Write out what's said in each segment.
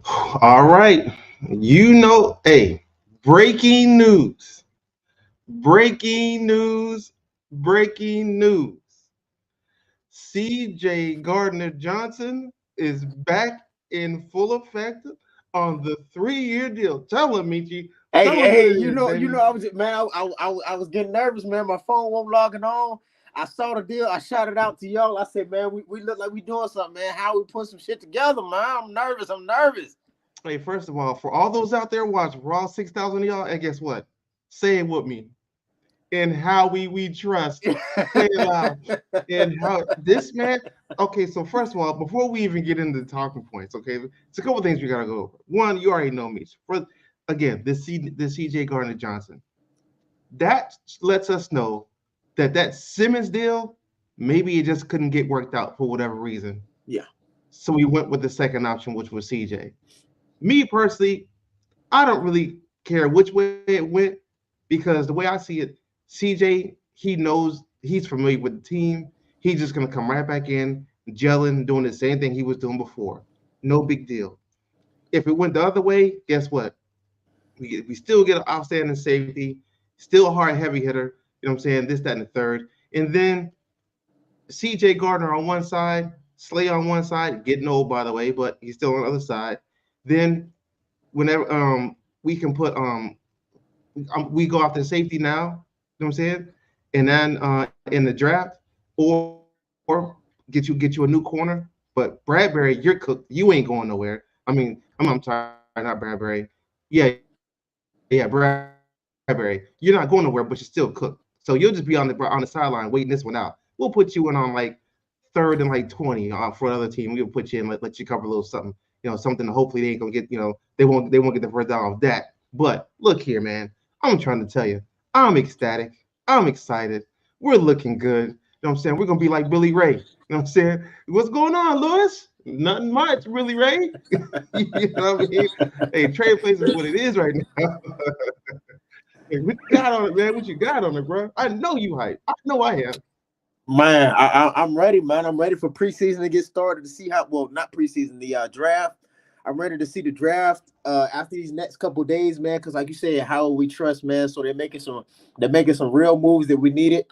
All right. Hey, breaking news. Breaking news. Breaking news. CJ Gardner Johnson is back in full effect on the 3-year deal. Tell him, Michi. Hey, Tell him what hey, it is, baby. I was man, I was getting nervous, man. My phone won't logging on. I saw the deal. I shouted out to y'all. I said, man, we look like we doing something, man. How we put some shit together, man? I'm nervous. I'm nervous. Hey, first of all, for all those out there watching Raw 6,000 of y'all, and guess what? Say it with me. In how we trust. Say it loud. And how this man. Okay, so first of all, before we even get into the talking points, okay, it's a couple things we gotta go over. One, you already know me. For again, this CJ Gardner Johnson, that lets us know that Simmons deal, maybe it just couldn't get worked out for whatever reason. Yeah. So we went with the second option, which was CJ. Me personally, I don't really care which way it went because the way I see it, CJ, he knows he's familiar with the team. He's just gonna come right back in, gelling, doing the same thing he was doing before. No big deal. If it went the other way, guess what? We still get an outstanding safety, still a hard heavy hitter. You know what I'm saying? This, that, and the third. And then CJ Gardner on one side, Slay on one side, getting old by the way, but he's still on the other side. Then whenever we can put we go after safety now, you know what I'm saying? And then in the draft, or get you a new corner. But Bradbury, you're cooked. You ain't going nowhere. I'm sorry, not Bradbury. Yeah, Bradbury. You're not going nowhere, but you're still cooked. So you'll just be on the sideline waiting this one out. We'll put you in on like third and like 20 for another team. We'll put you in, let you cover a little something, something. Hopefully they ain't gonna get, they won't get the first down off that. But look here, man. I'm trying to tell you, I'm ecstatic. I'm excited. We're looking good. You know what I'm saying? We're gonna be like Billy Ray. You know what I'm saying? What's going on, Lewis? Nothing much, Billy Ray. You know what I mean? Hey, trade place is what it is right now. Hey, what you got on it, man? What you got on it, bro? I know you hype. I know I am. Man, I'm ready, man. I'm ready for preseason to get started to see how. Well, not preseason, the draft. I'm ready to see the draft after these next couple of days, man. Because like you said, how we trust, man. So they're making some real moves that we needed.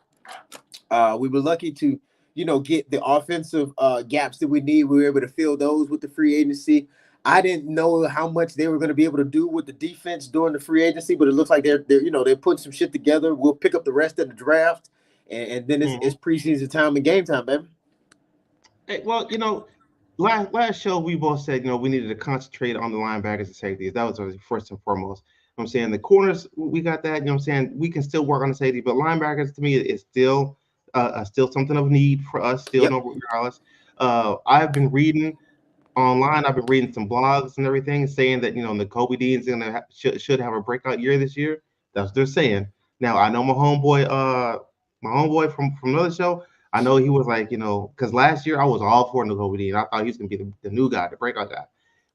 We were lucky to get the offensive gaps that we need. We were able to fill those with the free agency. I didn't know how much they were going to be able to do with the defense during the free agency, but it looks like they're putting some shit together. We'll pick up the rest in the draft, and then it's Mhm. preseason time and game time, baby. Hey, well, last show we both said we needed to concentrate on the linebackers and safeties. That was first and foremost. I'm saying the corners we got that. I'm saying we can still work on the safety, but linebackers to me is still something of need for us. Still Yep. no regardless. I've been reading online. I've been reading some blogs and everything saying that the Kobe Dean's should have a breakout year this year. That's what they're saying. Now I know my homeboy from another show. I know he was like, because last year I was all for Kobe Dean. I thought he was gonna be the new guy, the breakout guy,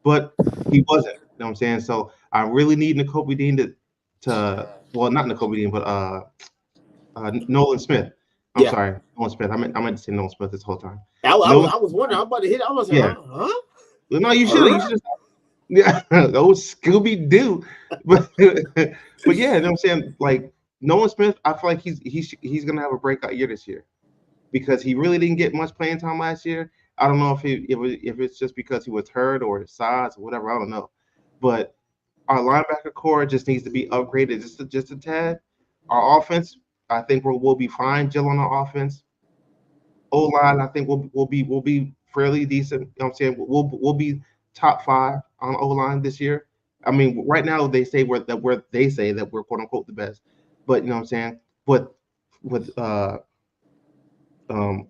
but he wasn't. You know what I'm saying? So I really need Kobe Dean to well, not Kobe Dean, but Nolan Smith. I'm Yeah. sorry, Nolan Smith. I meant to say Nolan Smith this whole time. I Nolan, was wondering. I'm about to hit. I was like, yeah. huh? No, you should have. Huh? You should have. Yeah, oh Scooby Doo, but but yeah, you know what I'm saying. Like Nolan Smith, I feel like he's gonna have a breakout year this year because he really didn't get much playing time last year. I don't know if it's just because he was hurt or his size or whatever. I don't know, but our linebacker core just needs to be upgraded just a tad. Our offense, I think we'll be fine. Jill on our offense. O line, I think we'll be fairly decent. You know what I'm saying? We'll be top five on O line this year. I mean, right now they say that we're quote unquote the best, but you know what I'm saying. But with um,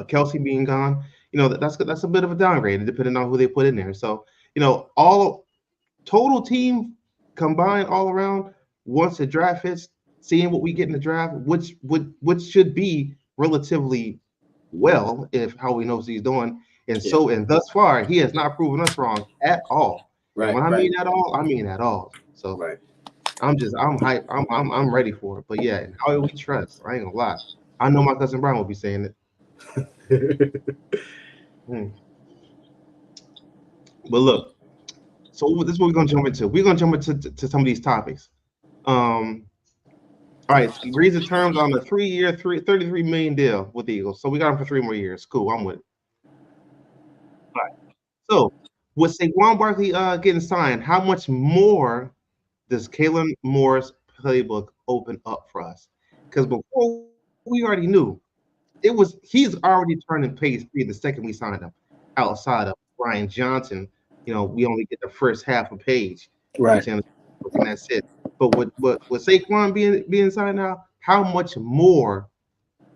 Kelsey being gone, that's a bit of a downgrade depending on who they put in there. So all total team combined all around, once the draft hits, seeing what we get in the draft, which should be relatively well if Howie knows what he's doing. Yeah. And thus far, he has not proven us wrong at all. And Right. when I Right. mean at all, I mean at all. So Right. I'm hyped. I'm ready for it. But yeah, and Howie we trust. I ain't gonna lie. I know my cousin Brian will be saying it. Hmm. But look. So this is what we're gonna jump into. We're gonna jump into to some of these topics. All right, he agrees the terms on a 3-year, $33 million deal with the Eagles. So we got him for 3 more years. Cool, I'm with it. All right. So with Saquon Barkley getting signed, how much more does Kalen Moore's playbook open up for us? Because before we already knew he's already turning page 3 the second we signed him. Outside of Brian Johnson, we only get the first half a page. Right. And that's it. But with Saquon being signed now, how much more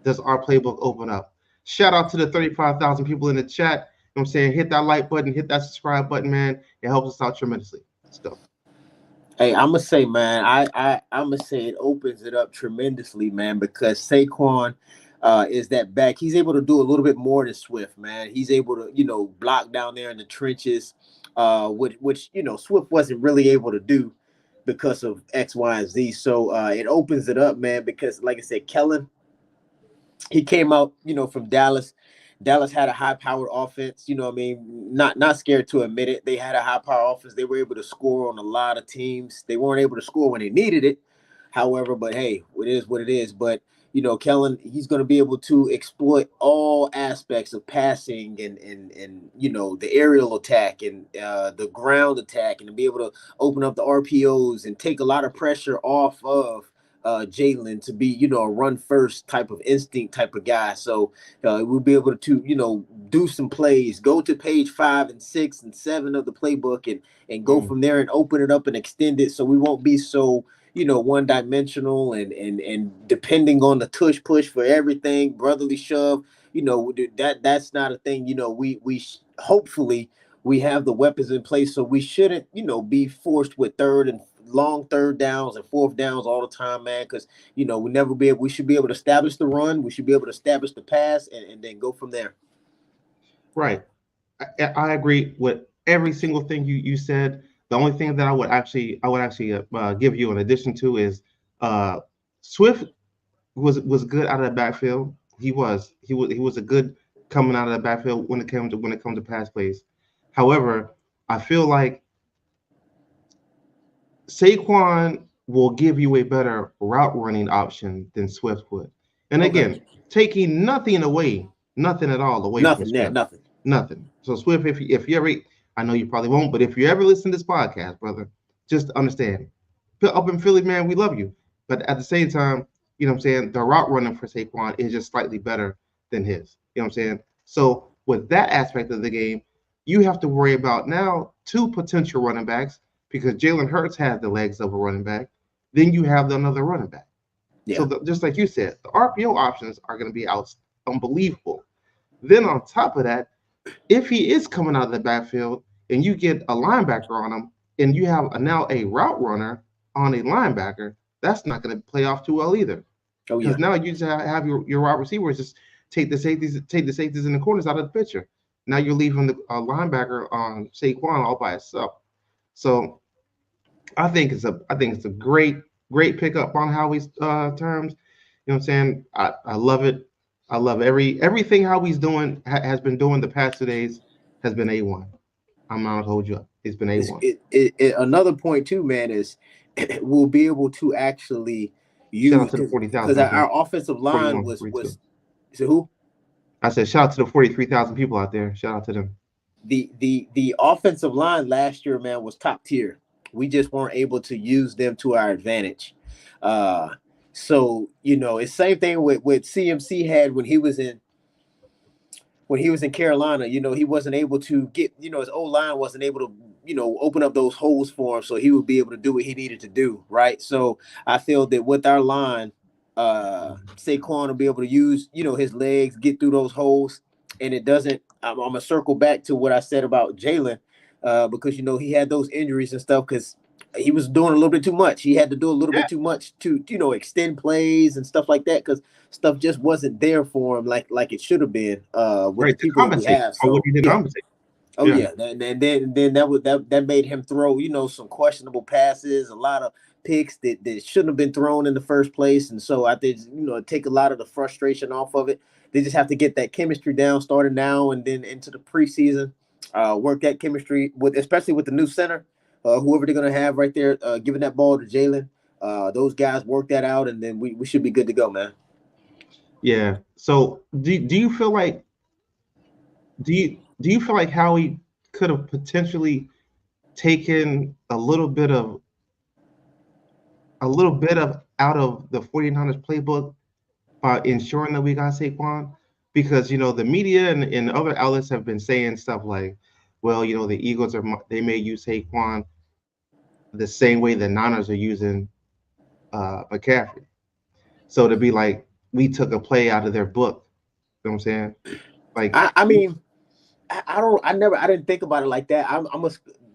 does our playbook open up? Shout out to the 35,000 people in the chat. You know what I'm saying? Hit that like button, hit that subscribe button, man. It helps us out tremendously. Let's go. Hey, I'm gonna say, man, I'm gonna say it opens it up tremendously, man, because Saquon is that back. He's able to do a little bit more than Swift, man. He's able to, block down there in the trenches, which Swift wasn't really able to do because of X, Y, and Z. So it opens it up, man, because like I said, Kellen, he came out, from Dallas. Dallas had a high-powered offense, not scared to admit it. They had a high-powered offense. They were able to score on a lot of teams. They weren't able to score when they needed it, however, but hey, it is what it is. But, Kellen, he's going to be able to exploit all aspects of passing and the aerial attack and the ground attack, and to be able to open up the RPOs and take a lot of pressure off of Jalen to be, a run first type of instinct type of guy. So we'll be able to, do some plays, go to page 5 and 6 and 7 of the playbook and go from there and open it up and extend it. So we won't be so, one dimensional and depending on the tush push for everything, brotherly shove, that's not a thing. We hopefully we have the weapons in place, so we shouldn't, be forced with long third downs and fourth downs all the time, man, because we should be able to establish the run, we should be able to establish the pass, and then go from there. Right. I agree with every single thing you said. The only thing that I would actually give you in addition to is Swift was good out of the backfield. He was a good coming out of the backfield when it comes to pass plays. However, I feel like Saquon will give you a better route running option than Swift would. And again, taking nothing at all away from Swift. Yeah, Nothing. So Swift, if you ever, I know you probably won't, but if you ever listen to this podcast, brother, just understand. Up in Philly, man, we love you. But at the same time, you know what I'm saying, the route running for Saquon is just slightly better than his. You know what I'm saying? So with that aspect of the game, you have to worry about now 2 potential running backs, because Jalen Hurts has the legs of a running back. Then you have another running back. Yeah. So just like you said, the RPO options are going to be unbelievable. Then on top of that, if he is coming out of the backfield and you get a linebacker on him and you have now a route runner on a linebacker, that's not going to play off too well either. Because now you just have your wide receivers just take the safeties in the corners out of the picture. Now you're leaving the linebacker on Saquon all by itself. So I think it's a great pickup on Howie's terms. You know what I'm saying? I love it. I love everything Howie's doing has been doing the past 2 days has been A1. I'm not gonna hold you up. It's been A1. Another point too, man, is we'll be able to actually use because our offensive line was so who? I said shout out to the 43,000 people out there. Shout out to them. The offensive line last year, man, was top tier. We just weren't able to use them to our advantage. So it's same thing with CMC had when he was in Carolina. He wasn't able to get his O-line wasn't able to open up those holes for him, so he would be able to do what he needed to do, right? So I feel that with our line, Saquon will be able to use his legs, get through those holes, and it doesn't. I'm gonna circle back to what I said about Jalen, because he had those injuries and stuff because he was doing a little bit too much. He had to do a little bit too much to extend plays and stuff like that because stuff just wasn't there for him like it should have been. With the people we have. So, what he did compensate. Oh yeah, and then that made him throw some questionable passes, a lot of picks that shouldn't have been thrown in the first place, and so I think take a lot of the frustration off of it. They just have to get that chemistry down, starting now and then into the preseason, work that chemistry with, especially with the new center, whoever they're gonna have right there, giving that ball to Jalen. Those guys work that out, and then we should be good to go, man. Yeah. So do you feel like do you feel like Howie could have potentially taken a little bit of out of the 49ers playbook by ensuring that we got Saquon? Because the media and other outlets have been saying stuff like, well, the Eagles they may use Saquon the same way the Niners are using McCaffrey. So to be like, we took a play out of their book. You know what I'm saying? Like, I mean, I didn't think about it like that.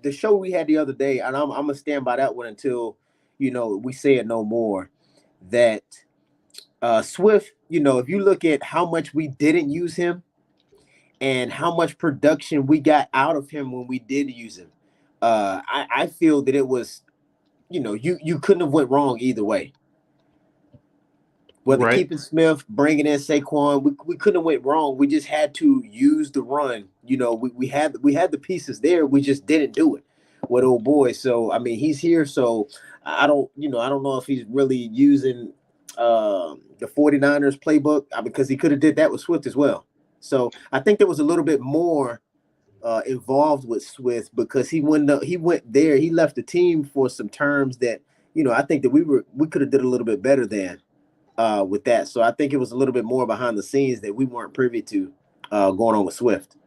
The show we had the other day, and I'm gonna stand by that one until we say it no more. That Swift, if you look at how much we didn't use him and how much production we got out of him when we did use him, I feel that it was, you couldn't have went wrong either way. Whether right, keeping Smith, bringing in Saquon, we couldn't have went wrong. We just had to use the run. We had the pieces there. We just didn't do it with old boy. So I mean, he's here. So I don't know if he's really using the 49ers playbook, because he could have did that with Swift as well. So I think there was a little bit more involved with Swift, because he went there. He left the team for some terms that I think that we could have did a little bit better than. With that. So I think it was a little bit more behind the scenes that we weren't privy to going on with Swift.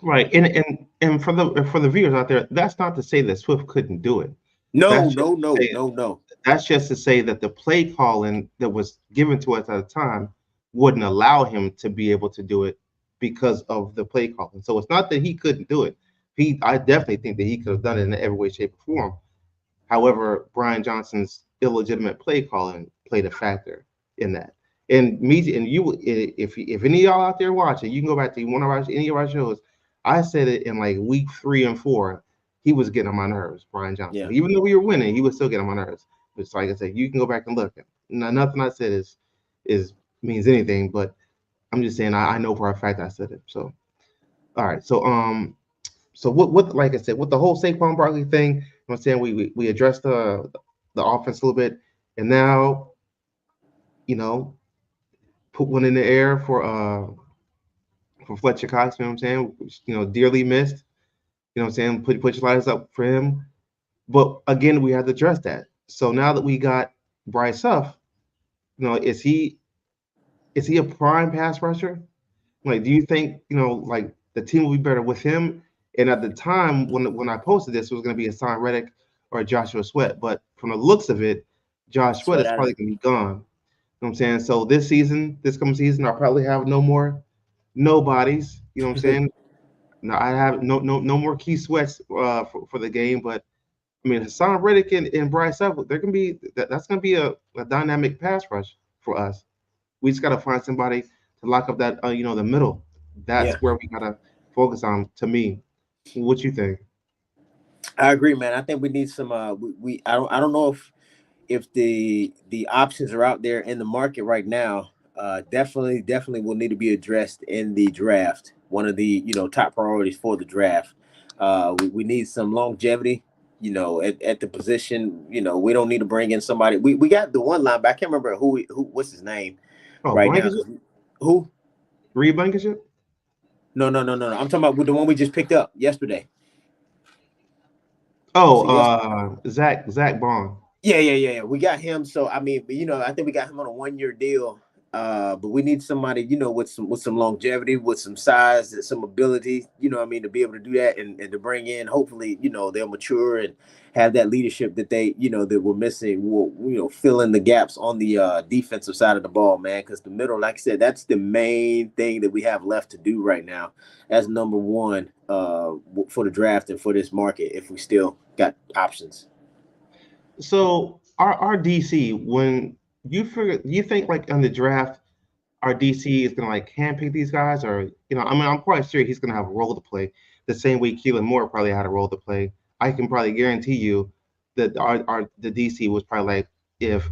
right. And for the viewers out there, that's not to say that Swift couldn't do it. No, That's just no, to no, say, no, no. that's just to say that the play calling that was given to us at the time wouldn't allow him to be able to do it because of the play calling. So it's not that he couldn't do it. I definitely think that he could have done it in every way, shape, or form. However, Brian Johnson's illegitimate play calling played a factor in that. And me and you, if any of y'all out there watching, you can go back to one of any of our shows. I said it in like week 3 and 4. He was getting on my nerves, Brian Johnson. Yeah. Even though we were winning, he was still getting on my nerves. It's like I said, you can go back and look. Now, nothing I said is means anything, but I'm just saying I know for a fact I said it. So, all right. So what like I said, with the whole Saquon Barkley thing, you know what I'm saying, we addressed the offense a little bit, and now put one in the air for Fletcher Cox. You know what I'm saying? Dearly missed. You know what I'm saying? Put your lighters up for him. But again, we had to address that. So now that we got Bryce Huff, is he a prime pass rusher? Like, do you think like the team will be better with him? And at the time when I posted this, it was going to be Hassan Reddick or Joshua Sweat. But from the looks of it, Josh Sweat is probably going to be gone. You know what I'm saying? So this coming season, I'll probably have no more nobodies. You know what I'm saying? No, I have no more key sweats for the game. But I mean, Hassan Reddick and Bryce Huff, that's gonna be a dynamic pass rush for us. We just gotta find somebody to lock up that the middle. That's where we gotta focus on. To me, what you think? I agree, man. I think we need some. I don't know if the options are out there in the market right now. Definitely will need to be addressed in the draft. One of the top priorities for the draft. We need some longevity. At the position. We don't need to bring in somebody. We got the one linebacker. I can't remember who what's his name right now. Who? Reed Blankenship? No. I'm talking about with the one we just picked up yesterday. Oh, Zack Baun. Yeah. We got him. So I mean, I think we got him on a 1-year deal. But we need somebody, with some longevity, with some size, and some ability, to be able to do that and to bring in, hopefully, they'll mature and have that leadership that they, that we're missing, will fill in the gaps on the defensive side of the ball, man. Because the middle, like I said, that's the main thing that we have left to do right now as number one for the draft and for this market, if we still got options. So our DC, when you think like on the draft, our DC is gonna like handpick these guys, or I mean, I'm quite sure he's gonna have a role to play the same way Keelan Moore probably had a role to play. I can probably guarantee you that the DC was probably like, if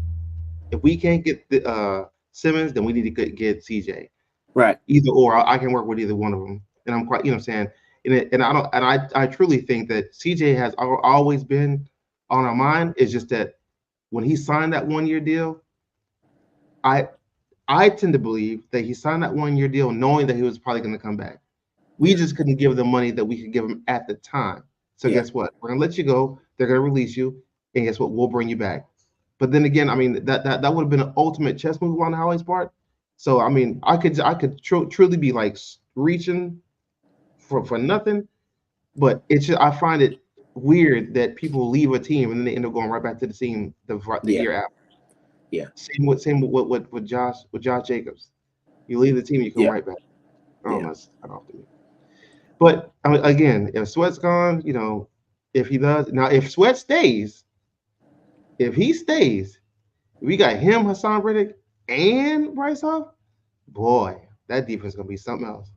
we can't get the Simmons, then we need to get CJ. Right. Either or, I can work with either one of them, and I'm quite, what I'm saying. I truly think that CJ has always been on our mind. It's just that when he signed that 1 year deal, I I tend to believe that he signed that 1 year deal knowing that he was probably going to come back. We just couldn't give the money that we could give him at the time. So guess what? We're gonna let you go. They're gonna release you, and guess what? We'll bring you back. But then again, I mean that would have been an ultimate chess move on Howie's part. So I mean, I could truly be like reaching for nothing. But it's just I find it weird that people leave a team and then they end up going right back to the team the year after. Yeah. Same with Josh Jacobs. You leave the team, you come right back. Oh, that's not off to me. But I mean, again, if Sweat's gone, if he does now, if Sweat stays, if he stays, we got him, Hassan Reddick, and Bryce Huff. Boy, that defense is gonna be something else.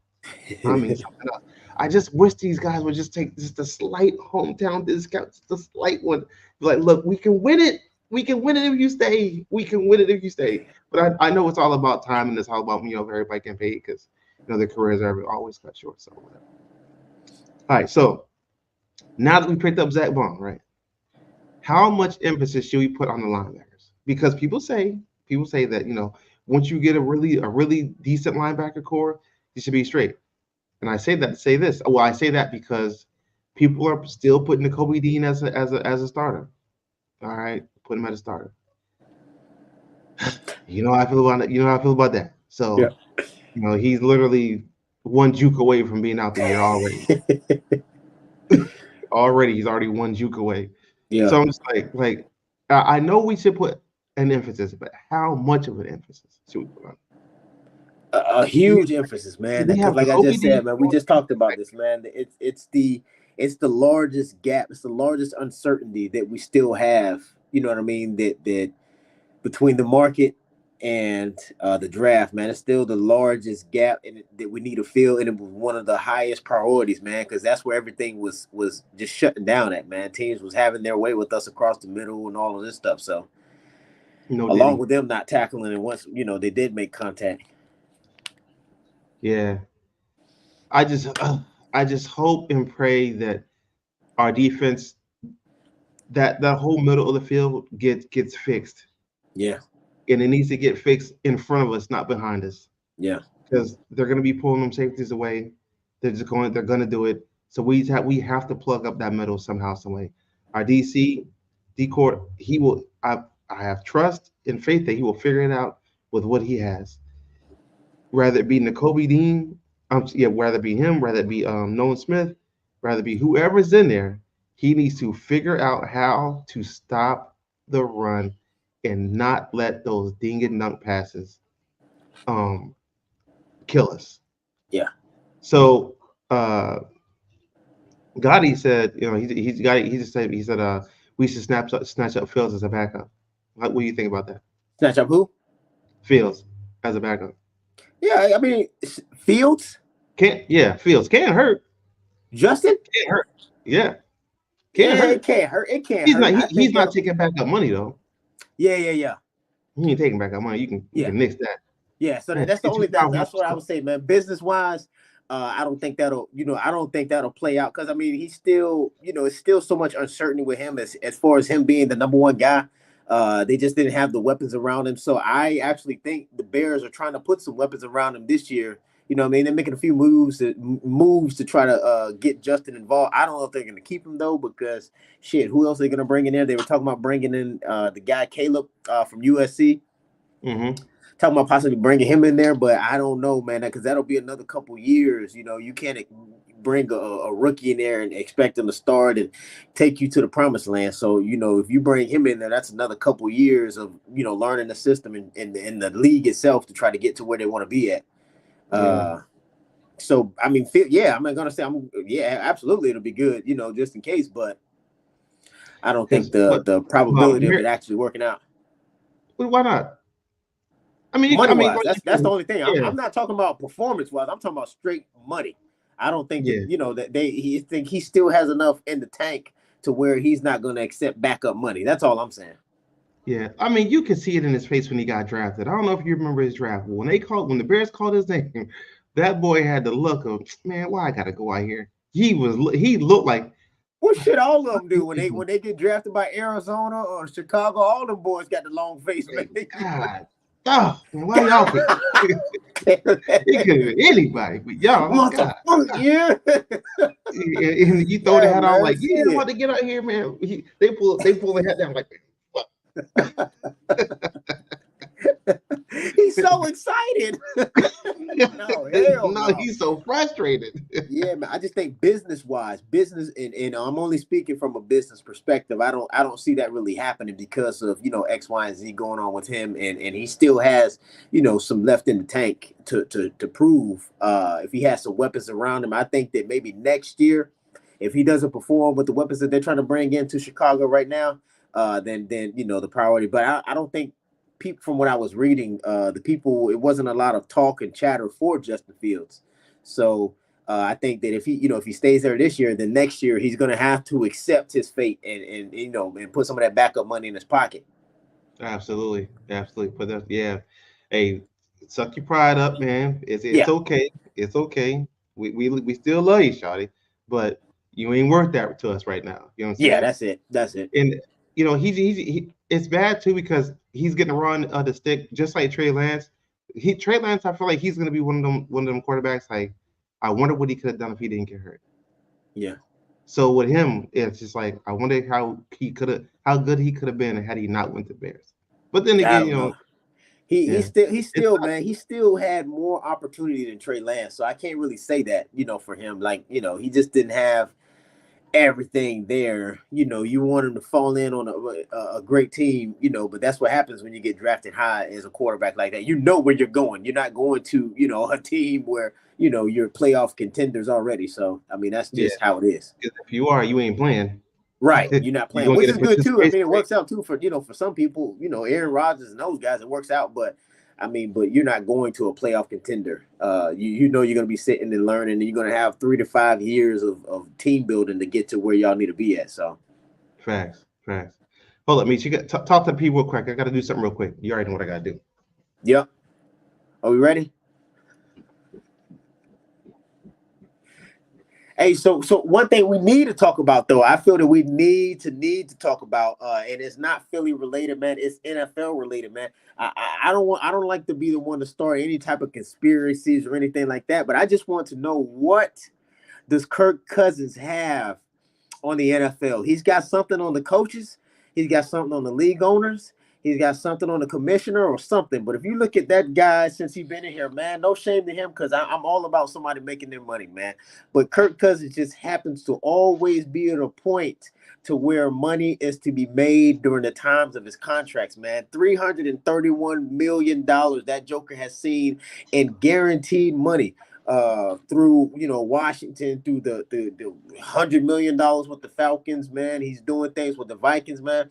I mean, something else. I just wish these guys would just take just a slight hometown discount, just a slight one. Like, look, we can win it. We can win it if you stay. We can win it if you stay. But I know it's all about time and it's all about if everybody can pay because their careers are always cut short. So whatever. All right, so now that we picked up Zack Baun, right? How much emphasis should we put on the linebackers? Because people say that once you get a really decent linebacker core, you should be straight. And I say that to say this. Well, I say that because people are still putting Kobe Dean as a starter. All right, put him as a starter. You know how I feel about that. You know how I feel about that. So, he's literally one juke away from being out the year already. He's already one juke away. Yeah. So I'm just like I know we should put an emphasis, but how much of an emphasis should we put on? A huge emphasis, man. Because like I just said, man, we just talked about this, man. It's the largest gap. It's the largest uncertainty that we still have. You know what I mean? That between the market and the draft, man, it's still the largest gap that we need to fill, and it was one of the highest priorities, man, because that's where everything was just shutting down at, man. Teams was having their way with us across the middle and all of this stuff. So, along with them not tackling, and once they did make contact. Yeah, I just hope and pray that our defense, that whole middle of the field gets fixed. Yeah. And it needs to get fixed in front of us, not behind us. Yeah. Because they're going to be pulling them safeties away. They're going to do it. So we have to plug up that middle somehow, some way. Our D-court, he will. I have trust and faith that he will figure it out with what he has. Rather it be Nakobe Dean, rather it be him, rather it be Nolan Smith, rather it be whoever's in there. He needs to figure out how to stop the run and not let those ding and dunk passes kill us. Yeah. So Gotti said, he said we should snatch up Fields as a backup. What do you think about that? Snatch up who? Fields as a backup. Yeah, I mean Fields Fields can't hurt. Justin can't hurt. Yeah. Can't hurt. It can't hurt. It can't he's hurt. He's not taking backup money though. Yeah. He ain't taking backup money. You can nix that. Yeah, so that's the only thing. That's what I would say, man. Business wise, I don't think that'll play out because I mean he's still, it's still so much uncertainty with him as far as him being the number one guy. They just didn't have the weapons around him. So I actually think the Bears are trying to put some weapons around him this year. You know what I mean? They're making a few moves to try to get Justin involved. I don't know if they're going to keep him, though, because, who else are they going to bring in there? They were talking about bringing in the guy Caleb from USC. Mm-hmm. Talking about possibly bringing him in there, but I don't know, man, because that'll be another couple years. You can't bring a rookie in there and expect him to start and take you to the promised land. So, if you bring him in there, that's another couple years of, learning the system in the league itself to try to get to where they want to be at. So I mean, I'm not gonna say absolutely it'll be good, just in case, but I don't think the probability of it actually working out. Well, why not? I mean, that's the only thing. Yeah. I'm not talking about performance wise. I'm talking about straight money. I don't think that he still has enough in the tank to where he's not going to accept backup money. That's all I'm saying. Yeah, I mean, you could see it in his face when he got drafted. I don't know if you remember his draft. When the Bears called his name, that boy had the look of, man, why I gotta go out here? he looked like what should all of them do when they get drafted by Arizona or Chicago? All them boys got the long face, man. God. Oh, man, why y'all pick? It could have been anybody, but y'all, God. Yeah. And you throw the hat on like, yeah, I'm it. about to get out here, man. They pull the hat down like, what? He's so excited. No, he's so frustrated. Yeah, man. I just think business-wise, and I'm only speaking from a business perspective. I don't see that really happening because of X, Y, and Z going on with him, and he still has some left in the tank to prove. If he has some weapons around him, I think that maybe next year, if he doesn't perform with the weapons that they're trying to bring into Chicago right now, then the priority. But I don't think. People, from what I was reading, it wasn't a lot of talk and chatter for Justin Fields. So I think that if he stays there this year, then next year he's going to have to accept his fate and put some of that backup money in his pocket. Absolutely. But hey, suck your pride up, man. It's okay. It's okay. We still love you, Shawty, but you ain't worth that to us right now. You know what I'm saying? Yeah, that's it. And it's bad too because he's getting run the stick just like Trey Lance. Trey Lance, I feel like he's gonna be one of them quarterbacks. Like, I wonder what he could have done if he didn't get hurt. Yeah. So with him, it's just like I wonder how good he could have been had he not went to Bears. But then again, he still had more opportunity than Trey Lance. So I can't really say that, for him. Like, he just didn't have everything there. You want him to fall in on a great team, but that's what happens when you get drafted high as a quarterback like that. Where you're going. You're not going to, a team where, you're playoff contenders already. So, I mean, that's just how it is. If you are, you ain't playing. Right. You're not playing, which is good too. I mean, it works out too for some people, Aaron Rodgers and those guys, it works out, but you're not going to a playoff contender. You're going to be sitting and learning, and you're going to have 3 to 5 years of team building to get to where y'all need to be at. So, facts. Hold up, Meech. You got talk to people real quick. I got to do something real quick. You already know what I got to do. Yep. Are we ready? Hey, so one thing we need to talk about, though, I feel that we need to talk about, and it's not Philly related, man. It's NFL related, man. I don't like to be the one to start any type of conspiracies or anything like that, but I just want to know, what does Kirk Cousins have on the NFL? He's got something on the coaches. He's got something on the league owners. He's got something on the commissioner or something. But if you look at that guy since he's been in here, man, no shame to him, because I'm all about somebody making their money, man. But Kirk Cousins just happens to always be at a point to where money is to be made during the times of his contracts, man. $331 million that Joker has seen in guaranteed money. Through Washington, through the $100 million with the Falcons, man. He's doing things with the Vikings, man.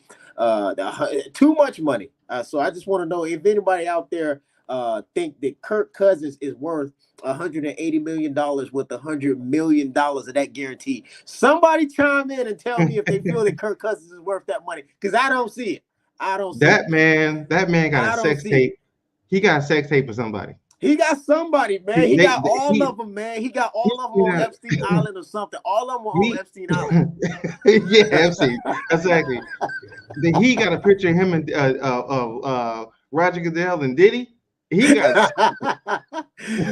Too much money. So I just want to know if anybody out there think that Kirk Cousins is worth $180 million with $100 million of that guarantee. Somebody chime in and tell me if they feel that Kirk Cousins is worth that money, because I don't see it. That man got a sex tape. He got a sex tape with somebody. He got somebody, man. He got all of them, man. He got all of them on Epstein Island or something. All of them on Epstein Island. Yeah, Epstein. Exactly. Then he got a picture of him and Roger Goodell and Diddy. He got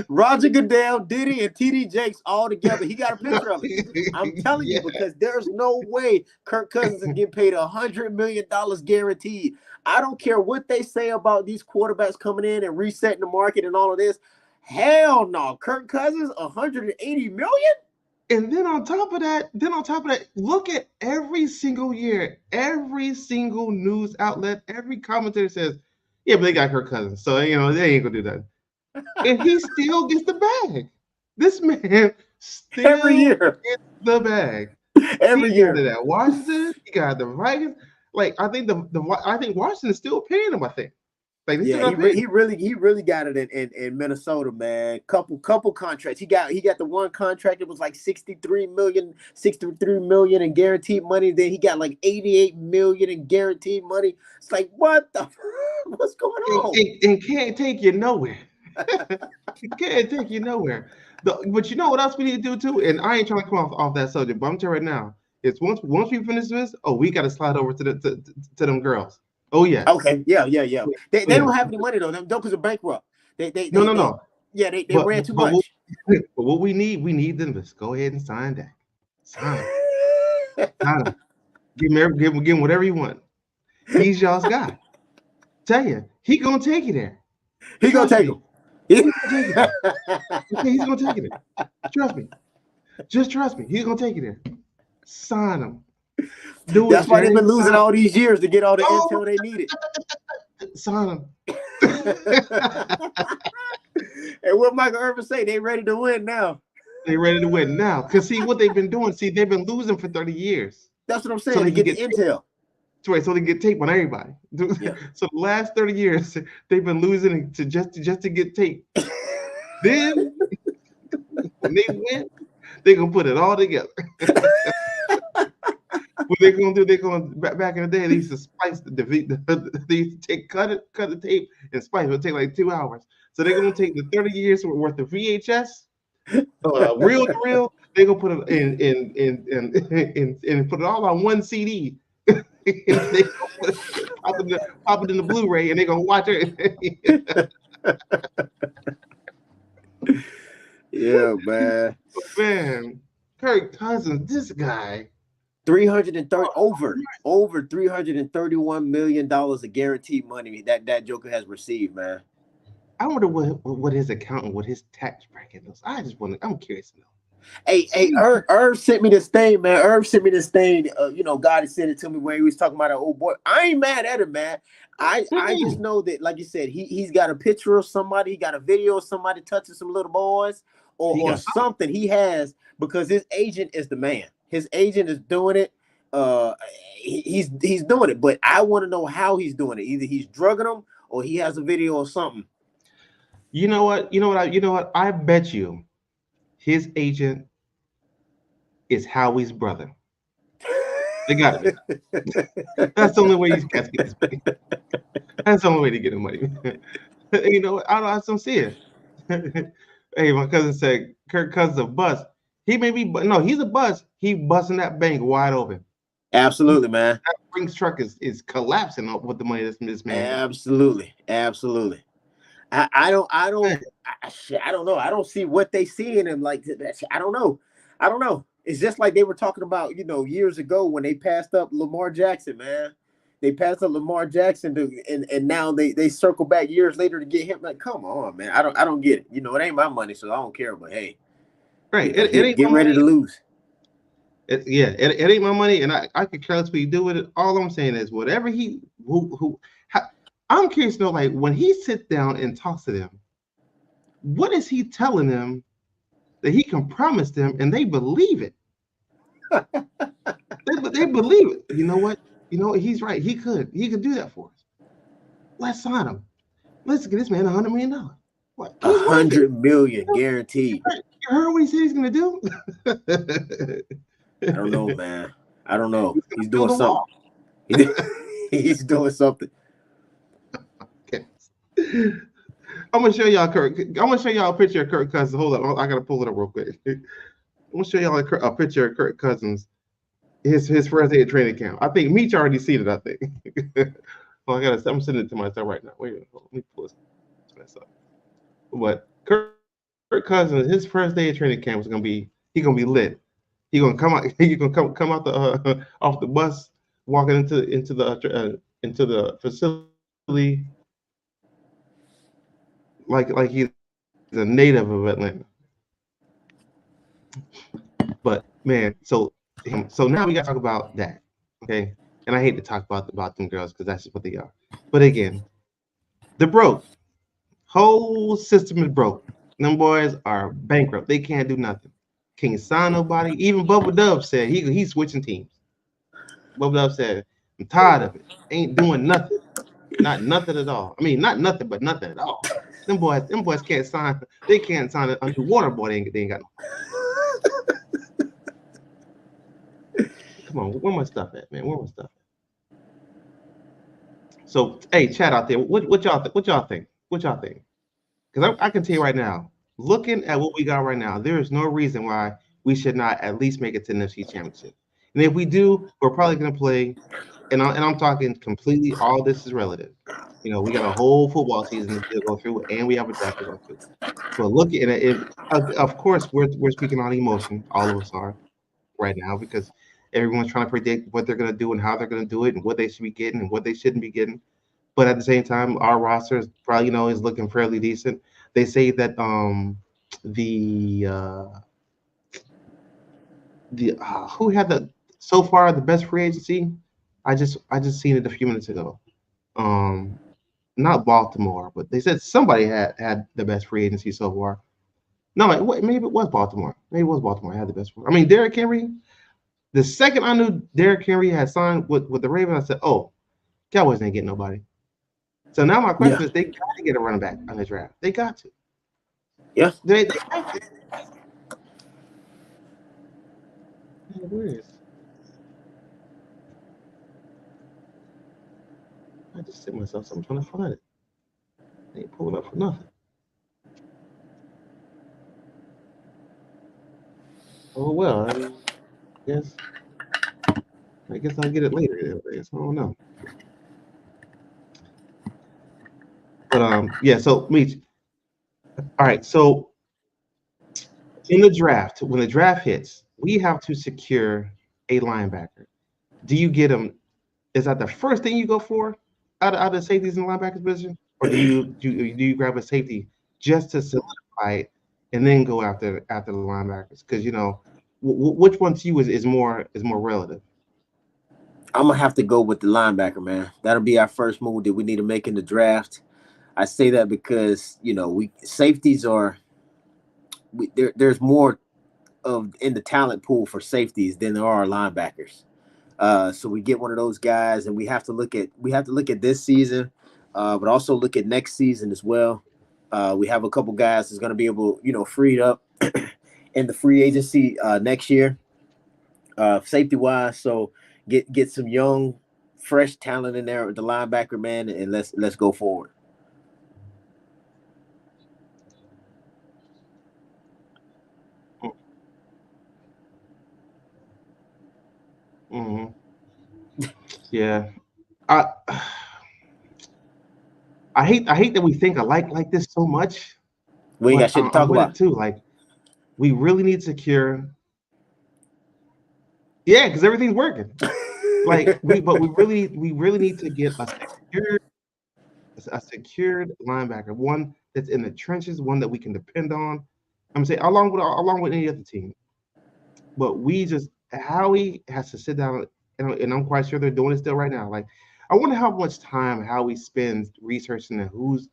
Roger Goodell, Diddy, and TD Jakes all together. He got a picture of it. I'm telling you, because there's no way Kirk Cousins is getting paid $100 million guaranteed. I don't care what they say about these quarterbacks coming in and resetting the market and all of this. Hell no. Kirk Cousins, $180 million? And then on top of that, look at every single year, every single news outlet, every commentator says, yeah, but they got Kirk Cousins, so they ain't gonna do that. And he still gets the bag. This man still every year gets the bag. Every year. He got it at Washington. He got the Vikings. Like, I think Washington is still paying him. I think. Like, yeah, he really got it in Minnesota, man. Couple contracts. He got the one contract that was like $63 million in guaranteed money. Then he got like $88 million in guaranteed money. It's like, what's going on? And can't take you nowhere. Can't take you nowhere. But you know what else we need to do too? And I ain't trying to come off that subject, but I'm telling you right now, it's once we finish this, we got to slide over to them girls. Oh yes. Okay. Yeah. They Yeah. don't have any money though. Them jokers are bankrupt. No. Yeah, they But ran too much. but what we need them to go ahead and sign that. Sign him. Sign him. Give him whatever you want. He's y'all's guy. Tell you, he gonna take you there. He gonna take him. He's gonna take it. Okay, he's gonna take it there. Trust me. Just trust me. He's gonna take you there. Sign him. That's why they've been losing all these years to get all the intel they needed. Sign him. And what Michael Irvin say? They ready to win now. They ready to win now. Because see what they've been doing. See, they've been losing for 30 years. That's what I'm saying. So they get the intel. That's right. So they get tape on everybody. Yeah. So the last 30 years, they've been losing to just to get tape. Then when they win, they're gonna put it all together. What they're gonna do? They're gonna back in the day. They used to splice they used to cut the tape and splice. It would take like 2 hours. So they're gonna take the 30 years worth of VHS, reel to reel. They're gonna put it in and put it all on one CD. They pop it in the Blu-ray, and they're gonna watch it. Yeah, man. Man, Kirk Cousins, this guy. 330 over $331 million of guaranteed money that Joker has received, man. I wonder what his accountant, what his tax bracket is. I'm curious to know. Hey, Irv sent me this thing, man. Irv sent me this thing. God had sent it to me when he was talking about an old boy. I ain't mad at him, man. I just know that, like you said, he's got a picture of somebody, he got a video of somebody touching some little boys or something he has, because his agent is the man. His agent is doing it. He's doing it, but I want to know how he's doing it. Either he's drugging them or he has a video or something. You know what? I bet you his agent is Howie's brother. They got it. That's the only way these cats get his money. That's the only way to get him money. You know what? I don't see it. Hey, my cousin said Kirk Cousins a bust. He may be, but no, he's a bust. He busting that bank wide open. Absolutely, man. That Brinks truck is collapsing with the money that's this man. Absolutely. I don't know. I don't see what they see in him like that. I don't know. It's just like they were talking about, years ago when they passed up Lamar Jackson, man. They passed up Lamar Jackson and now they circle back years later to get him. Like, come on, man. I don't get it. It ain't my money, so I don't care. But hey, right. It ain't get ready to lose. It ain't my money, and I could care less what he do with it. All I'm saying is whatever I'm curious to know, like, when he sits down and talks to them, what is he telling them that he can promise them, and they believe it? they believe it. You know what? He's right. He could do that for us. Let's sign him. Let's get this man $100 million. What? $100 million guaranteed. You heard what he said he's gonna do? I don't know, man. I don't know. He's doing something. He's doing something. Okay. I'm gonna show y'all a picture of Kirk Cousins. Hold up, I gotta pull it up real quick. I'm gonna show y'all a picture of Kirk Cousins. His first day at training camp. I think Meech already seen it. I think. Well, I'm sending it to myself right now. Wait a minute. Let me pull this up. But Kirk Cousins, his first day of training camp was gonna be lit. He's gonna come out. He's gonna come out the off the bus, walking into the facility like he's a native of Atlanta. But man, so now we gotta talk about that, okay? And I hate to talk about them girls because that's just what they are. But again, they're broke. Whole system is broke. Them boys are bankrupt. They can't do nothing. Can't sign nobody. Even Bubba Dub said he's switching teams. Bubba Dub said, I'm tired of it. Ain't doing nothing. Not nothing at all. I mean, not nothing, but nothing at all. Them boys can't sign. They can't sign an underwater boy. They ain't got no. Come on, where my stuff at, man? Where my stuff at? So, hey, chat out there. What y'all think? What y'all think? because I can tell you right now, looking at what we got right now, there is no reason why we should not at least make it to the NFC Championship. And if we do, we're probably going to play. And I'm talking completely. All this is relative. We got a whole football season to still go through, and we have a draft to go through. But look at it. Of course, we're speaking on emotion. All of us are right now because everyone's trying to predict what they're going to do and how they're going to do it and what they should be getting and what they shouldn't be getting. But at the same time, our roster is probably is looking fairly decent. They say that the who had the so far the best free agency. I just seen it a few minutes ago. Um, Not Baltimore, but they said somebody had the best free agency so far. No, maybe it was Baltimore. Maybe it was Baltimore had the best. I mean, Derrick Henry. The second I knew Derrick Henry had signed with the Ravens, I said, "Oh, Cowboys ain't getting nobody." So now my question is, they got to get a running back on the draft. They got to. Yeah. They have to. Where is? I just sent myself something trying to find it. They ain't pulling up for nothing. Oh well, I guess I'll get it later. I don't know. But yeah. So Meech. All right. So in the draft, when the draft hits, we have to secure a linebacker. Do you get him? Is that the first thing you go for out of safeties and linebackers position, or do you grab a safety just to solidify it and then go after the linebackers? Because which one to you is more relative? I'm gonna have to go with the linebacker, man. That'll be our first move that we need to make in the draft. I say that because safeties are there's more in the talent pool for safeties than there are linebackers. So we get one of those guys, and we have to look at this season, but also look at next season as well. We have a couple guys that's going to be able, freed up in the free agency next year, safety wise. So get some young, fresh talent in there with the linebacker, man, and let's go forward. Mm-hmm. Yeah, I hate that we think alike like this so much. We ain't got shit to talk I'm with about. it too. Like we really need to secure. Yeah, because everything's working. Like we really need to get a secured linebacker, one that's in the trenches, one that we can depend on. I'm saying along with any other team. But Howie has to sit down, and I'm quite sure they're doing it still right now. Like I wonder how much time Howie spends researching who's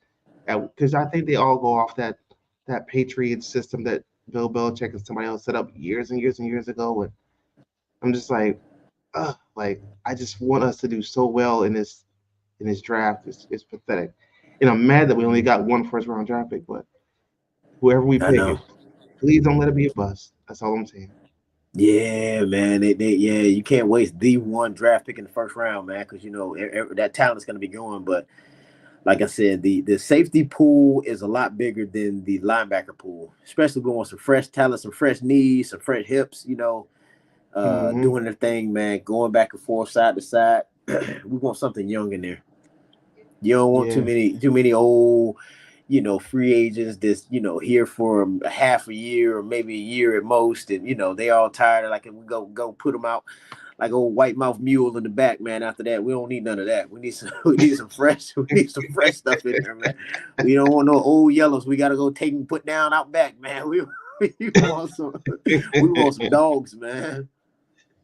because I think they all go off that Patriot system that Bill Belichick and somebody else set up years and years and years ago. And I'm just like I just want us to do so well in this draft. It's pathetic. And I'm mad that we only got one first round draft pick, but whoever we pick it, please don't let it be a bust. That's all I'm saying. Yeah, man. You can't waste the one draft pick in the first round, man, because that talent's going to be going. But like I said, the safety pool is a lot bigger than the linebacker pool, especially we want some fresh talent, some fresh knees, some fresh hips. Doing their thing, man, going back and forth, side to side. We want something young in there. You don't want too many old, free agents that's, here for a half a year or maybe a year at most. And, they all tired. Like, we go put them out like old white mouth mule in the back, man. After that, we don't need none of that. We need some fresh stuff in there, man. We don't want no old yellows. We got to go take and put down out back, man. We want some dogs, man.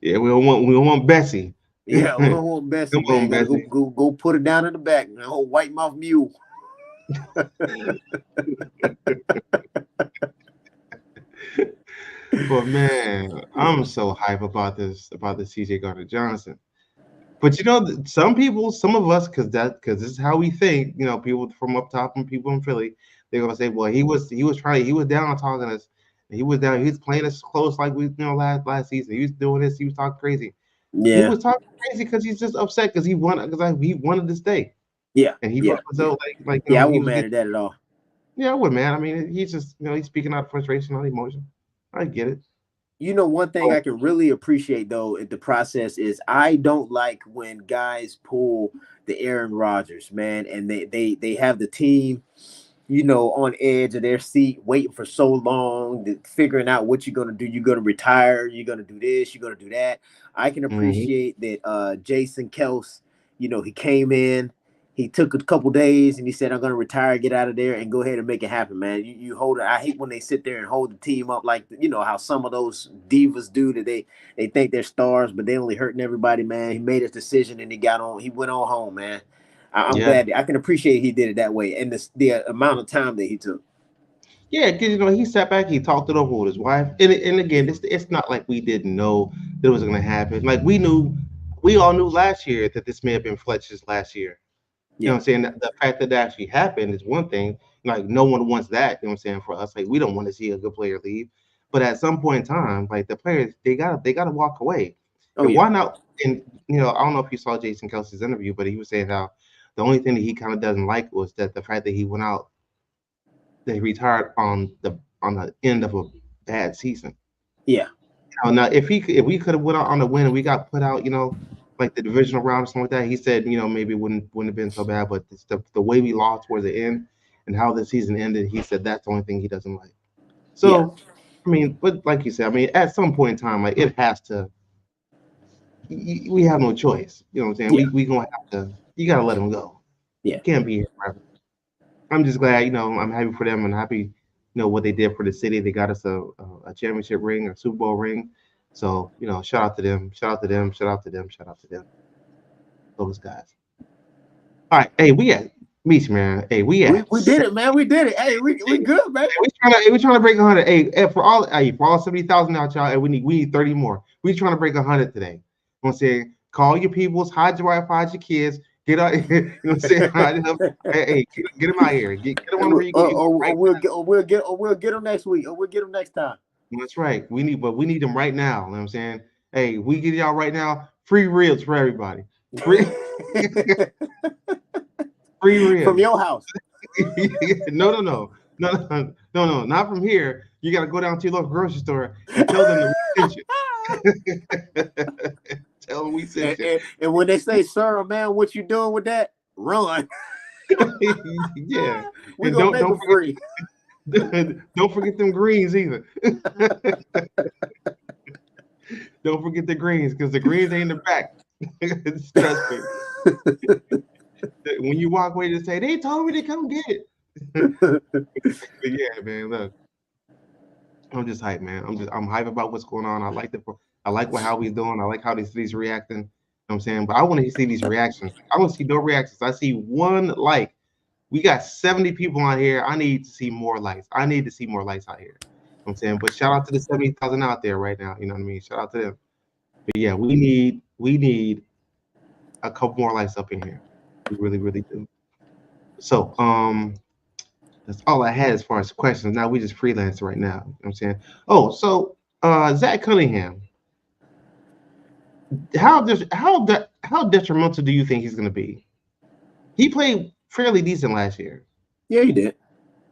Yeah, we don't want Bessie. Yeah, we don't want Bessie, man. Gotta go put it down in the back, man. Old white mouth mule. But man, I'm so hype about this CJ Gardner-Johnson. But some of us, because this is how we think. People from up top and people in Philly, they're gonna say, "Well, he was down talking to us. He was playing us close like we last season. He was doing this. He was talking crazy. Yeah, he was talking crazy because he's just upset because he wanted to stay. Yeah, and he yeah, felt as though like I wasn't mad at that at all. Yeah, I would, man. I mean, he's just, he's speaking out of frustration, not emotion. I get it. One thing I can really appreciate though in the process is I don't like when guys pull the Aaron Rodgers, man, and they have the team, on edge of their seat, waiting for so long, figuring out what you're gonna do. You're gonna retire. You're gonna do this. You're gonna do that. I can appreciate that. Jason Kels, he came in. He took a couple days and he said, "I'm gonna retire, get out of there, and go ahead and make it happen, man." You hold it. I hate when they sit there and hold the team up like how some of those divas do that. They think they're stars, but they only hurting everybody, man. He made his decision and he got on. He went on home, man. I'm glad I can appreciate he did it that way, and the amount of time that he took. Yeah, because he sat back, he talked it over with his wife, and again, it's not like we didn't know that it was going to happen. Like we all knew last year that this may have been Fletcher's last year. You know what I'm saying? The fact that actually happened is one thing. Like no one wants that. You know what I'm saying? For us, like we don't want to see a good player leave. But at some point in time, like the players, they gotta walk away. And why not? And I don't know if you saw Jason Kelsey's interview, but he was saying how the only thing that he kind of doesn't like was that the fact that he went out, that he retired on the end of a bad season. Yeah. Now if we could have went out on the win and we got put out, like the divisional round or something like that, he said, maybe it wouldn't have been so bad, but it's the way we lost towards the end and how the season ended, he said that's the only thing he doesn't like. So, I mean, but like you said, I mean, at some point in time, like it has to. We have no choice. You know what I'm saying? Yeah. We gonna have to. You gotta let him go. Yeah. You can't be here forever. I'm just glad, I'm happy for them and happy, what they did for the city. They got us a championship ring, a Super Bowl ring. So, shout out to them. Shout out to them. Shout out to them. Shout out to them. Those guys. All right. Hey, we at Meech, man. Hey, we did it, man. We did it. Hey, we good, man. We trying to break 100. Hey, for all 70,000 out, y'all. Hey, we need 30 more. We trying to break 100 today. I'm saying, call your peoples, hide your wife, hide your kids. Get out. You know what I'm saying? Hey, get them out here. Get them on the we'll get them next week. Or we'll get them next time. That's right. We need them right now. You know what I'm saying? Hey, we get y'all right now. Free ribs for everybody. Free ribs from your house. No, not from here. You got to go down to your local grocery store and tell them to you. Tell them we sent you. And when they say, "Sir, man, what you doing with that?" Run. Yeah, we're gonna make them free. Don't forget them greens either. Don't forget the greens, because the greens ain't in the back. Trust me. When you walk away, to say they told me to come get it. But yeah, man, look, I'm just hyped, man. I'm hyped about what's going on. I like what Howie's doing. I like how he's reacting. You know what I'm saying? But I want to see these reactions. I don't see no reactions. I see one like. We got 70 people on here. I need to see more likes. I need to see more likes out here. You know what I'm saying? But shout out to the 70,000 out there right now. You know what I mean? Shout out to them. But yeah, we need a couple more likes up in here. We really, really do. So that's all I had as far as questions. Now we just freelance right now. You know what I'm saying? Oh, so Zach Cunningham. How detrimental do you think he's gonna be? He played fairly decent last year. Yeah, he did.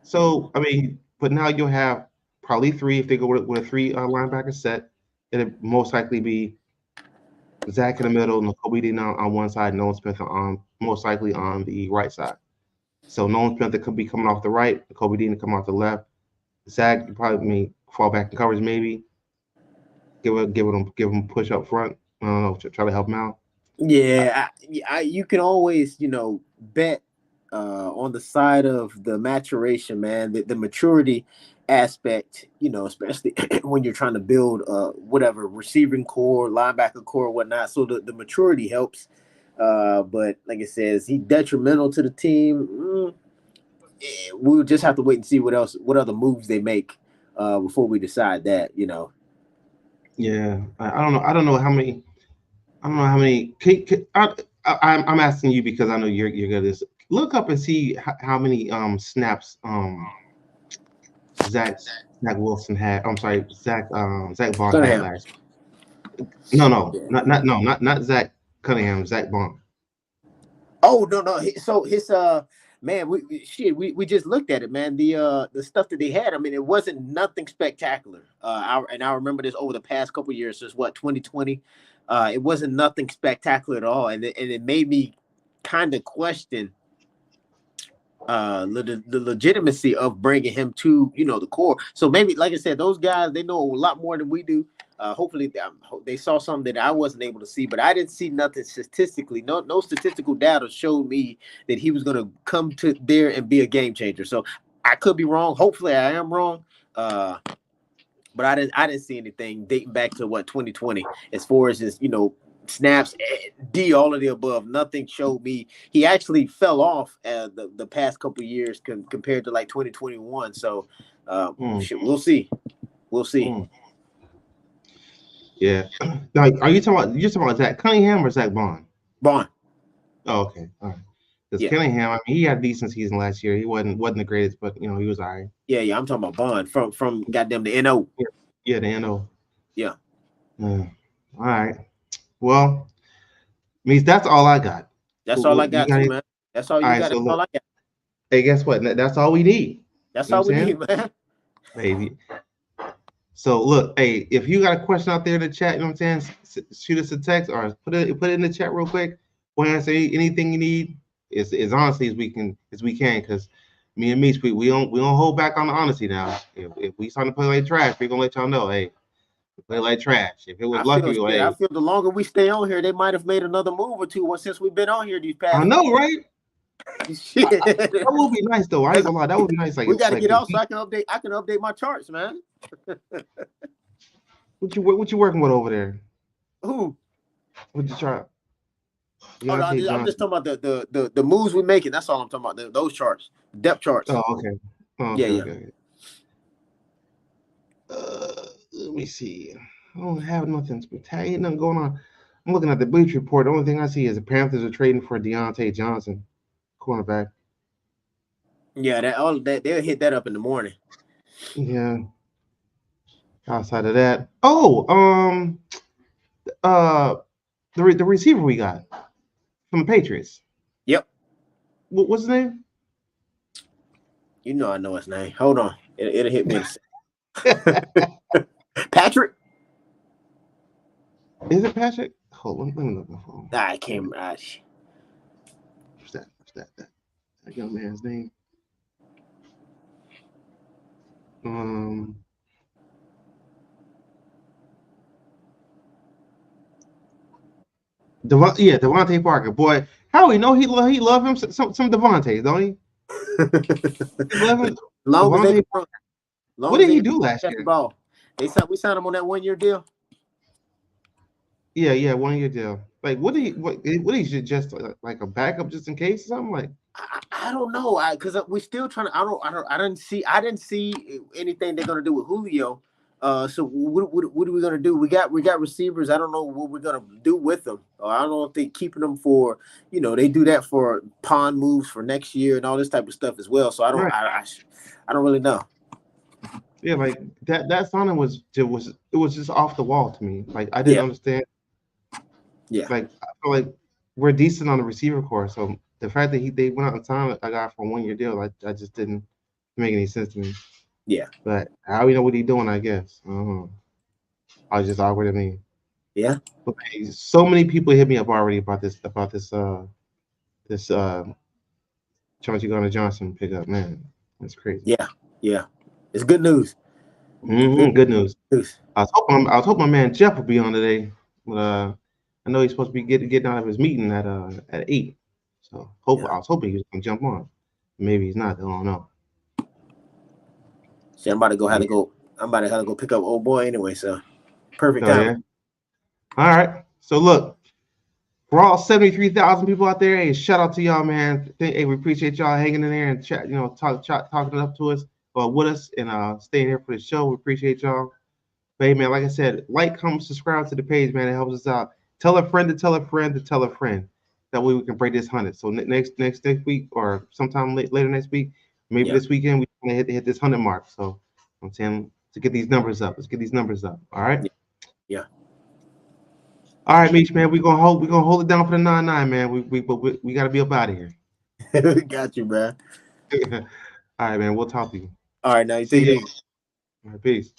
So, I mean, but now you'll have probably three, if they go with a three linebacker set. It'll most likely be Zach in the middle, Nakobe Dean on one side, Nolan Smith most likely on the right side. So Nolan Smith could be coming off the right, Nakobe Dean come off the left. Zach, you probably may fall back in coverage, maybe. Give him push up front. I don't know, try to help him out. Yeah, you can always, bet on the side of the maturation, man, the maturity aspect, especially when you're trying to build whatever receiving core, linebacker core, whatnot. So the maturity helps. But like it says, he's detrimental to the team. We'll just have to wait and see what other moves they make before we decide that, Yeah, I don't know. I don't know how many. I'm asking you because I know you're good at this. Look up and see how many snaps Zach Wilson had. I'm sorry, Zack Baun had last year. Not Zach Cunningham. Zack Baun. Oh no! So his man, we just looked at it, man. The stuff that they had, I mean, it wasn't nothing spectacular. I remember this over the past couple of years, since 2020. It wasn't nothing spectacular at all, and it made me kind of question the legitimacy of bringing him to the core. So maybe, like I said, those guys, they know a lot more than we do. Hopefully they saw something that I wasn't able to see, but I didn't see nothing statistically. No statistical data showed me that he was going to come to there and be a game changer. So I could be wrong. Hopefully I am wrong. But I didn't see anything dating back to 2020 as far as his snaps, all of the above. Nothing showed me. He actually fell off the past couple of years compared to like 2021. So we'll see. We'll see. Yeah. Now, are you talking about Zach Cunningham or Zack Baun? Baun. Oh, okay. All right. Because Cunningham, I mean, he had a decent season last year. He wasn't the greatest, but he was all right. Yeah. I'm talking about Baun from goddamn the NO. Yeah, the NO. Yeah. All right. Well, means that's all I got. That's all I got, too, man. That's all you got. That's all I got. Hey, guess what? That's all we need. That's all we need, man. Baby. So look, hey, if you got a question out there in the chat, you know what I'm saying, shoot us a text or put it in the chat real quick. We'll answer anything you need as honestly as we can, because me and Meech, we don't hold back on the honesty now. If we start to play like trash, we're gonna let y'all know, hey, we play like trash. If it was lucky, I feel the longer we stay on here, they might have made another move or two since we've been on here these past. I know, right? Shit. That would be nice though. I ain't gonna lie, that would be nice. Like we gotta get out so I can update my charts, man. What you working with over there? Who? What you try? I'm just talking about the moves we're making. That's all I'm talking about. Those charts, depth charts. Oh, okay. Okay. Let me see. I don't have nothing spectacular. Ain't nothing going on. I'm looking at the Bleach Report. The only thing I see is the Panthers are trading for Deontay Johnson, cornerback. Yeah, they'll hit that up in the morning. Yeah. Outside of that, the receiver we got from the Patriots. Yep. What's his name? I know his name. Hold on, it'll hit me. Patrick. Is it Patrick? Hold on, let me look at my phone. I can't. What's that? That young man's name. Devontae Parker. Boy, Howie, he love him some Devontae, don't he? Love him. What did he do last year? We signed him on that 1-year deal. Yeah, 1-year deal. Like, what he just like a backup just in case or something like? I don't know, because we're still trying to. I didn't see anything they're gonna do with Julio. So what are we gonna do? We got receivers. I don't know what we're gonna do with them. I don't know if they keeping them for they do that for pawn moves for next year and all this type of stuff as well. So I don't I don't really know. Yeah, like that signing was just off the wall to me. Like I didn't understand. Yeah, like I feel like we're decent on the receiver core, so the fact that they went out and signed a guy for a 1-year deal, I just didn't make any sense to me. Yeah, but how we know what he's doing, I guess. I was just awkward to me. Yeah, but so many people hit me up already about this Chauncey Gardner-Johnson pickup. Man, that's crazy. Yeah, it's good news. Good news. I was hoping my man Jeff would be on today, but I know he's supposed to be getting out of his meeting at 8. So I was hoping he was gonna jump on. Maybe he's not. I don't know. See, I'm about to have to go pick up old boy anyway. So perfect time. Yeah. All right. So look, for all 73,000 people out there, hey, shout out to y'all, man. Hey, we appreciate y'all hanging in there and chat. Talking up to us with us and staying here for the show. We appreciate y'all. But hey, man, like I said, like, comment, subscribe to the page, man. It helps us out. Tell a friend to tell a friend to tell a friend. That way we can break this 100. So next week or sometime later next week, maybe this weekend, we're gonna hit this 100 mark. So I'm saying to get these numbers up. Let's get these numbers up. All right. Yeah. All right, Meech, man. We're gonna hold it down for the 9-9, man. We gotta be up out of here. Got you, man. All right, man. We'll talk to you. All right, now you See take it you. easy. All right, peace.